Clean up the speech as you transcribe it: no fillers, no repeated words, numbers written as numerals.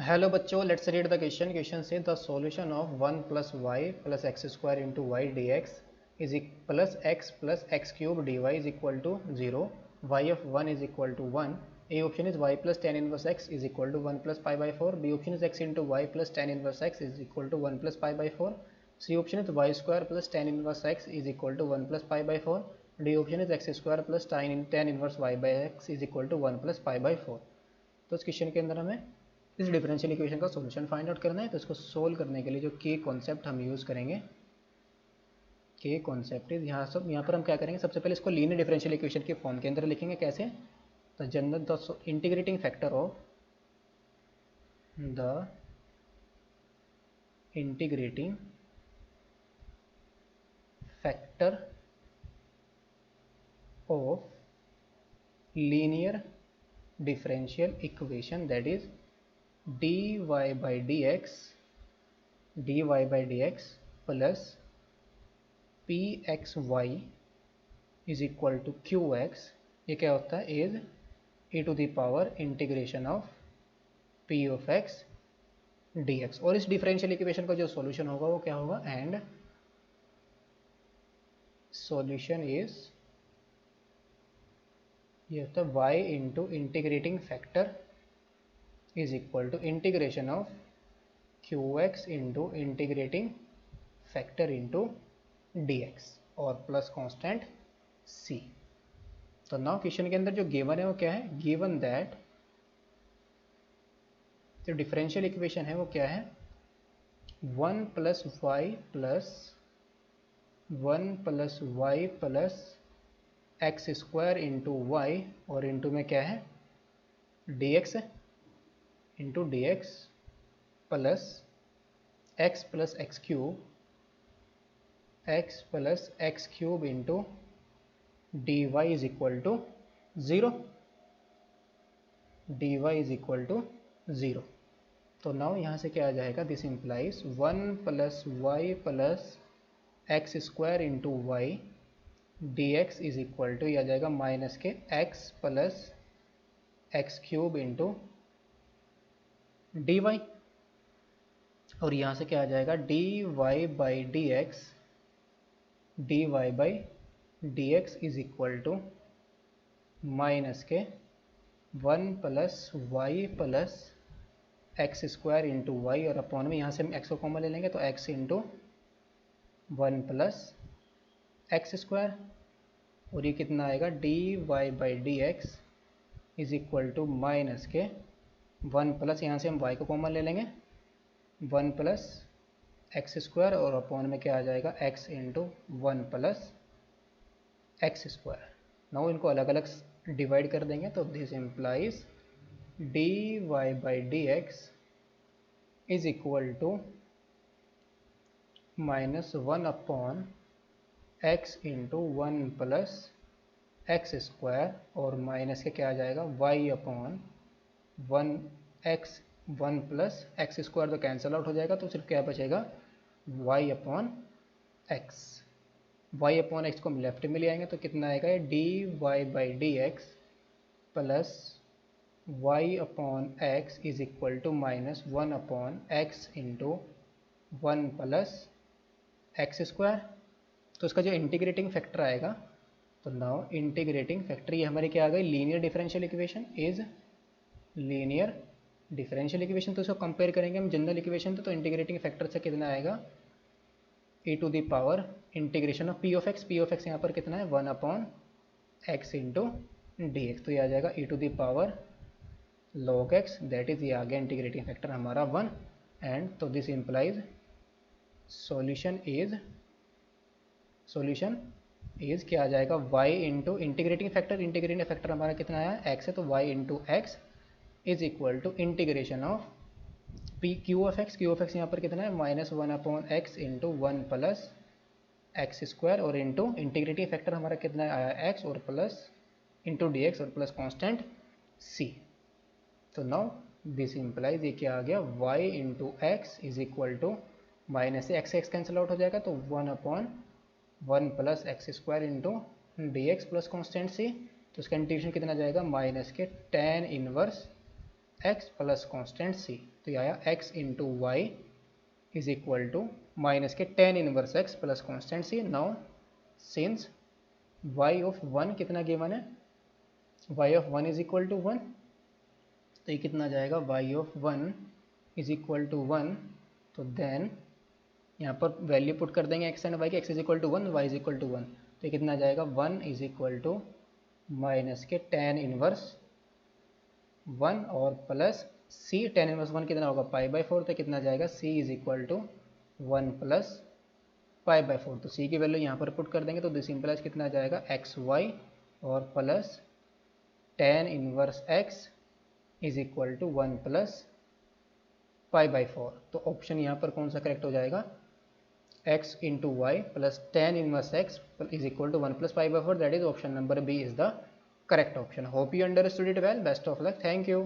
Hello बच्चों, let's read the question. Question says the solution of 1 plus y plus x square into y d x is plus x cube d y is equal to 0। Y of 1 is equal to 1। A option is y plus tan inverse x is equal to 1 plus pi by 4। B option is x into y plus tan inverse x is equal to 1 plus pi by 4। C option is y square plus tan inverse x is equal to 1 plus pi by 4। D option is x square plus tan inverse y by x is equal to 1 plus pi by 4। तो इस question के अंदर हमें इस differential equation का solution find out करना है। तो इसको सोल्व करने के लिए जो के कॉन्सेप्ट हम यूज़ करेंगे, के कॉन्सेप्ट इज यहाँ पर हम क्या करेंगे, सबसे पहले इसको लीनियर डिफरेंशियल इक्वेशन के फॉर्म के अंदर लिखेंगे। कैसे? The general the integrating factor of the integrating factor of linear differential equation that is dy by dx plus pxy is equal to qx। ये क्या होता है? Is e to the power integration of p of x dx। और इस differential equation का जो solution होगा वो क्या होगा? एंड सॉल्यूशन इज, ये होता है y into integrating factor is equal to integration of qx into integrating factor into dx और प्लस कांस्टेंट c। तो नाउ क्वेश्चन के अंदर जो गिवन है वो क्या है? गिवन दैट जो डिफरेंशियल इक्वेशन है वो क्या है? 1 plus y plus x square into y और इंटू में क्या है? dx into dx plus x plus x cube into dy is equal to 0। dy is equal to 0। तो नाउ यहाँ से क्या आ जाएगा? This implies 1 plus y plus x square into y d x is equal to, ये आ जाएगा minus के x plus x cube into d y. और यहाँ से क्या आ जाएगा? dy by d x is equal to minus के 1 plus y plus x square into y और अपॉन में यहाँ से हम एक्स को कॉमन ले लेंगे तो x into 1 plus x square. और ये कितना आएगा? dy by d x is equal to minus के 1 प्लस, यहाँ से हम y को कॉमन ले लेंगे, 1 प्लस एक्स स्क्वायर और अपॉन में क्या आ जाएगा? x into 1 plus x square. Now इनको अलग अलग डिवाइड कर देंगे तो this implies dy by d x is equal to minus 1 upon x into 1 plus x square और माइनस के क्या आ जाएगा? y upon 1 plus x square तो कैंसिल आउट हो जाएगा तो सिर्फ क्या बचेगा? y अपॉन एक्स को हम लेफ्ट में ले आएंगे तो कितना आएगा? ये dy by d x plus y upon x is equal to minus 1 upon x into 1 plus x square. तो इसका जो इंटीग्रेटिंग फैक्टर आएगा, तो नाउ इंटीग्रेटिंग फैक्टर ये हमारी क्या आ गई? Linear differential equation is linear differential equation. तो इसको कंपेयर करेंगे हम जनरल इक्वेशन तो इंटीग्रेटिंग फैक्टर से कितना आएगा? e to the power integration of p of x यहाँ पर कितना है? 1 upon x into d x. तो ये आ जाएगा e to the power log x, that is ये आ गया इंटीग्रेटिंग फैक्टर हमारा 1। एंड तो दिस इम्प्लाइज सॉल्यूशन इज क्या आ जाएगा? y इंटू इंटीग्रेटिंग फैक्टर हमारा कितना आया? x है तो y into x is equal to integration of q of x यहाँ पर कितना है? Minus 1 upon x into 1 plus x square और इंटू इंटीग्रेटिंग फैक्टर हमारा कितना आया? x और प्लस इंटू डी एक्स और प्लस कॉन्स्टेंट c। तो नाउ दिस इम्प्लाइज ये क्या आ गया? y into x is equal to minus से एक्स कैंसिल आउट हो जाएगा तो 1 upon 1 plus x square into d x plus constant c। तो इसका इंटीग्रेशन कितना जाएगा? माइनस के tan inverse x plus constant c. तो ये आया x into y is equal to minus के tan inverse x plus constant c. Now since y of one कितना गिवन है, y of one is equal to one, तो ये कितना जाएगा, y of one is equal to one. तो then यहाँ पर वैल्यू पुट कर देंगे एक्स एंड वाई के, X is equal to one, Y is equal to one. तो ये कितना जाएगा, one is equal to minus के टेन इनवर्स वन और plus C, tan inverse one कितना होगा, पाई बाई फोर। तो कितना जाएगा, C is equal to one plus pi by four. तो सी की वैल्यू यहाँ पर पुट कर देंगे, तो दिस इंप्लाइज कितना जाएगा, एक्स वाई और plus tan inverse x is equal to one plus pi by four. तो ऑप्शन यहाँ पर कौन सा करेक्ट हो जाएगा, x into y plus tan inverse x is equal to one plus pi by four, that is option number B is the correct option. Hope you understood it well. Best of luck. Thank you.